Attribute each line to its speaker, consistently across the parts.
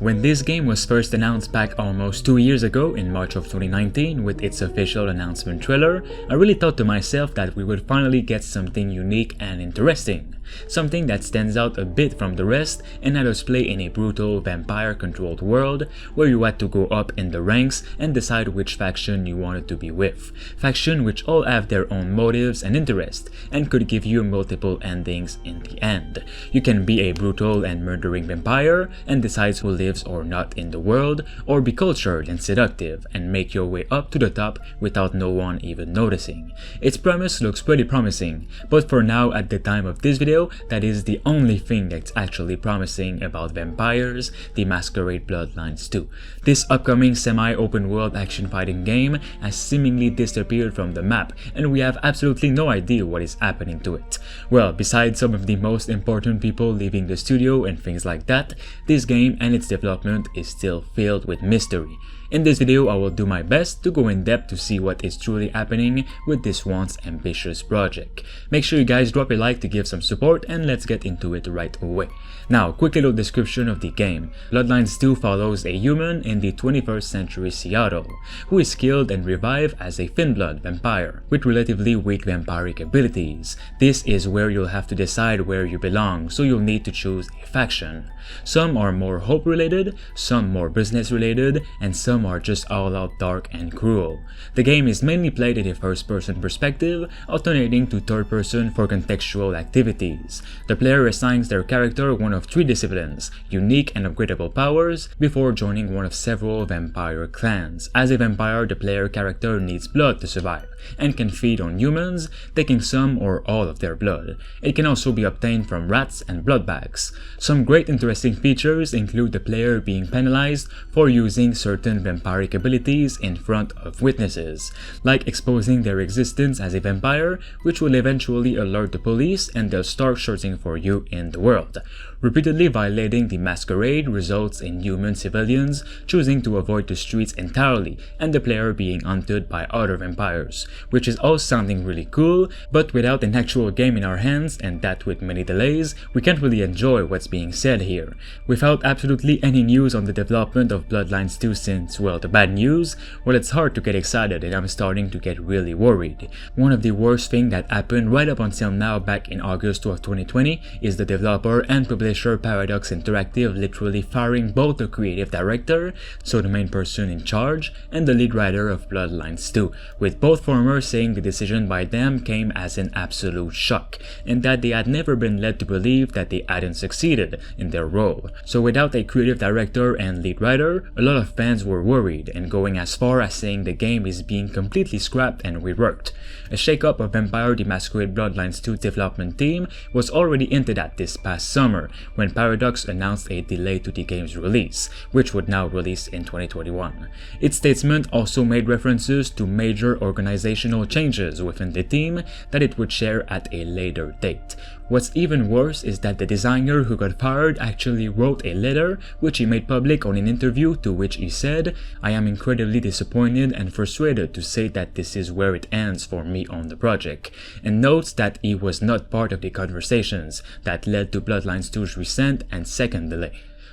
Speaker 1: when this game was first announced back almost 2 years ago in March of 2019 with its official announcement trailer, I really thought to myself that we would finally get something unique and interesting. Something that stands out a bit from the rest and let us play in a brutal vampire-controlled world where you had to go up in the ranks and decide which faction you wanted to be with. Factions which all have their own motives and interests and could give you multiple endings in the end. You can be a brutal and murdering vampire and decide who lives or not in the world, or be cultured and seductive and make your way up to the top without no one even noticing. Its premise looks pretty promising, but for now at the time of this video, that is the only thing that's actually promising about Vampires The Masquerade Bloodlines 2. This upcoming semi-open world action fighting game has seemingly disappeared from the map and we have absolutely no idea what is happening to it. Well, besides some of the most important people leaving the studio and things like that, this game and its development is still filled with mystery. In this video, I will do my best to go in depth to see what is truly happening with this once ambitious project. Make sure you guys drop a like to give some support and let's get into it right away. Now, quick little description of the game. Bloodlines 2 follows a human in the 21st century Seattle, who is killed and revived as a thin blood vampire with relatively weak vampiric abilities. This is where you'll have to decide where you belong, so you'll need to choose a faction. Some are more hope related, some more business related, and some are just all out dark and cruel. The game is mainly played in a first person perspective, alternating to third person for contextual activities. The player assigns their character one of 3 disciplines, unique and upgradable powers, before joining one of several vampire clans. As a vampire, the player character needs blood to survive, and can feed on humans, taking some or all of their blood. It can also be obtained from rats and blood bags. Some great interesting features include the player being penalized for using certain vampiric abilities in front of witnesses, like exposing their existence as a vampire, which will eventually alert the police and they'll start searching for you in the world. Repeatedly violating the masquerade results in human civilians choosing to avoid the streets entirely and the player being hunted by other vampires, which is all sounding really cool, but without an actual game in our hands and that with many delays, we can't really enjoy what's being said here. Without absolutely any news on the development of Bloodlines 2 since, well, the bad news, well, it's hard to get excited and I'm starting to get really worried. One of the worst things that happened right up until now back in August of 2020 is the developer and publisher Paradox Interactive literally firing both the creative director, so the main person in charge, and the lead writer of Bloodlines 2, with both formers saying the decision by them came as an absolute shock, and that they had never been led to believe that they hadn't succeeded in their role. So without a creative director and lead writer, a lot of fans were worried and going as far as saying the game is being completely scrapped and reworked. A shakeup of Vampire The Masquerade Bloodlines 2 development team was already hinted at this past summer, when Paradox announced a delay to the game's release, which would now release in 2021. Its statement also made references to major organizational changes within the team that it would share at a later date. What's even worse is that the designer who got fired actually wrote a letter which he made public on an interview, to which he said, "I am incredibly disappointed and frustrated to say that this is where it ends for me on the project," and notes that he was not part of the conversations that led to Bloodlines 2's recent and second delay.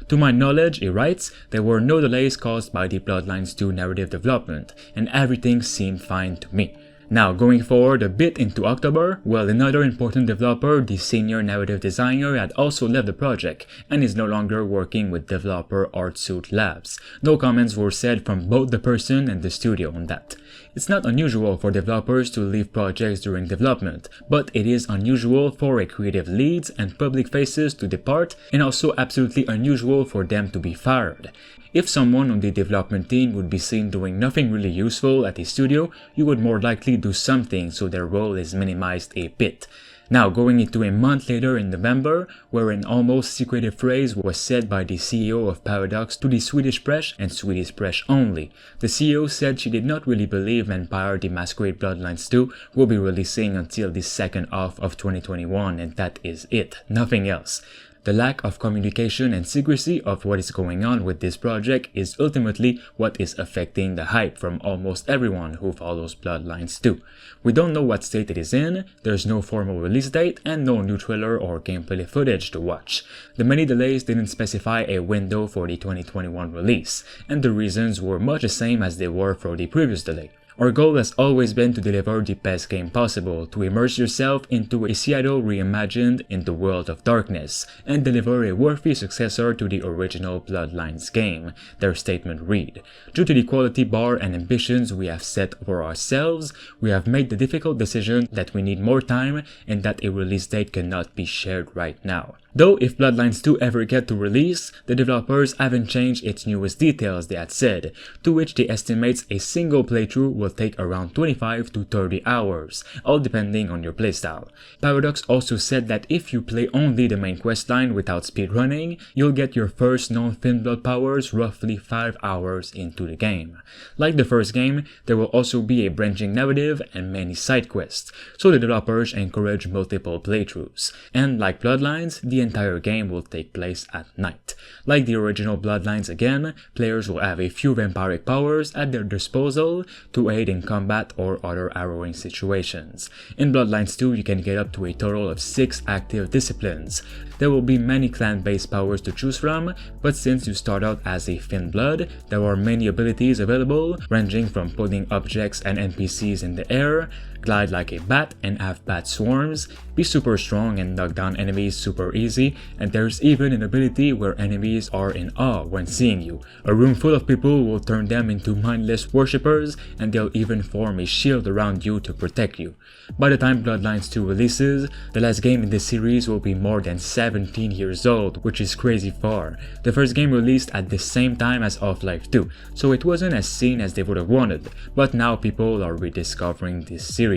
Speaker 1: To my knowledge, he writes, there were no delays caused by the Bloodlines 2 narrative development, and everything seemed fine to me. Now, going forward a bit into October, well, another important developer, the senior narrative designer, had also left the project and is no longer working with developer Artsuit Labs. No comments were said from both the person and the studio on that. It's not unusual for developers to leave projects during development, but it is unusual for a creative leads and public faces to depart, and also absolutely unusual for them to be fired. If someone on the development team would be seen doing nothing really useful at a studio, you would more likely do something so their role is minimized a bit. Now, going into a month later in November, where an almost secretive phrase was said by the CEO of Paradox to the Swedish press and Swedish press only. The CEO said she did not really believe Vampire The Masquerade Bloodlines 2 will be releasing until the second half of 2021, and that is it, nothing else. The lack of communication and secrecy of what is going on with this project is ultimately what is affecting the hype from almost everyone who follows Bloodlines 2. We don't know what state it is in, there's no formal release date, and no new trailer or gameplay footage to watch. The many delays didn't specify a window for the 2021 release, and the reasons were much the same as they were for the previous delay. Our goal has always been to deliver the best game possible, to immerse yourself into a Seattle reimagined in the world of darkness, and deliver a worthy successor to the original Bloodlines game, their statement read. Due to the quality bar and ambitions we have set for ourselves, we have made the difficult decision that we need more time and that a release date cannot be shared right now. Though if Bloodlines 2 ever get to release, the developers haven't changed its newest details they had said, to which they estimate a single playthrough will take around 25 to 30 hours, all depending on your playstyle. Paradox also said that if you play only the main questline without speedrunning, you'll get your first non-Thin Blood powers roughly 5 hours into the game. Like the first game, there will also be a branching narrative and many side quests, so the developers encourage multiple playthroughs. And like Bloodlines, the entire game will take place at night. Like the original Bloodlines again, players will have a few vampiric powers at their disposal to aid in combat or other harrowing situations. In Bloodlines 2, you can get up to a total of 6 active disciplines. There will be many clan-based powers to choose from, but since you start out as a Thin Blood, there are many abilities available, ranging from putting objects and NPCs in the air, glide like a bat and have bat swarms, be super strong and knock down enemies super easy, and there's even an ability where enemies are in awe when seeing you. A room full of people will turn them into mindless worshippers, and they'll even form a shield around you to protect you. By the time Bloodlines 2 releases, the last game in this series will be more than 17 years old, which is crazy far. The first game released at the same time as Half-Life 2, so it wasn't as seen as they would have wanted, but now people are rediscovering this series.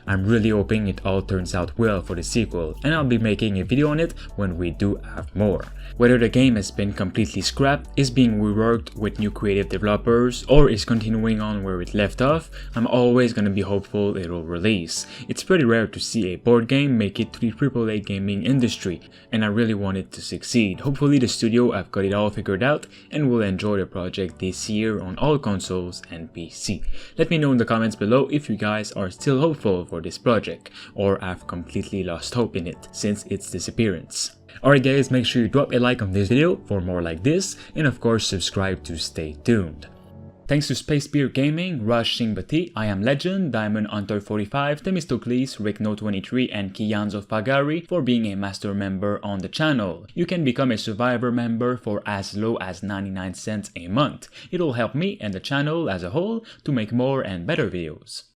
Speaker 1: I'm really hoping it all turns out well for the sequel, and I'll be making a video on it when we do have more. Whether the game has been completely scrapped, is being reworked with new creative developers, or is continuing on where it left off, I'm always gonna be hopeful it'll release. It's pretty rare to see a board game make it to the AAA gaming industry, and I really want it to succeed. Hopefully the studio have got it all figured out and will enjoy the project this year on all consoles and PC. Let me know in the comments below if you guys are still hopeful for this project, or have completely lost hope in it since its disappearance. Alright guys, make sure you drop a like on this video for more like this, and of course subscribe to stay tuned. Thanks to Space Beer Gaming, Rush Singbati, I Am Legend, Diamond Hunter 45, Themistocles, Rickno23 and Kianzo Fagari for being a master member on the channel. You can become a Survivor member for as low as 99 cents a month. It'll help me and the channel as a whole to make more and better videos.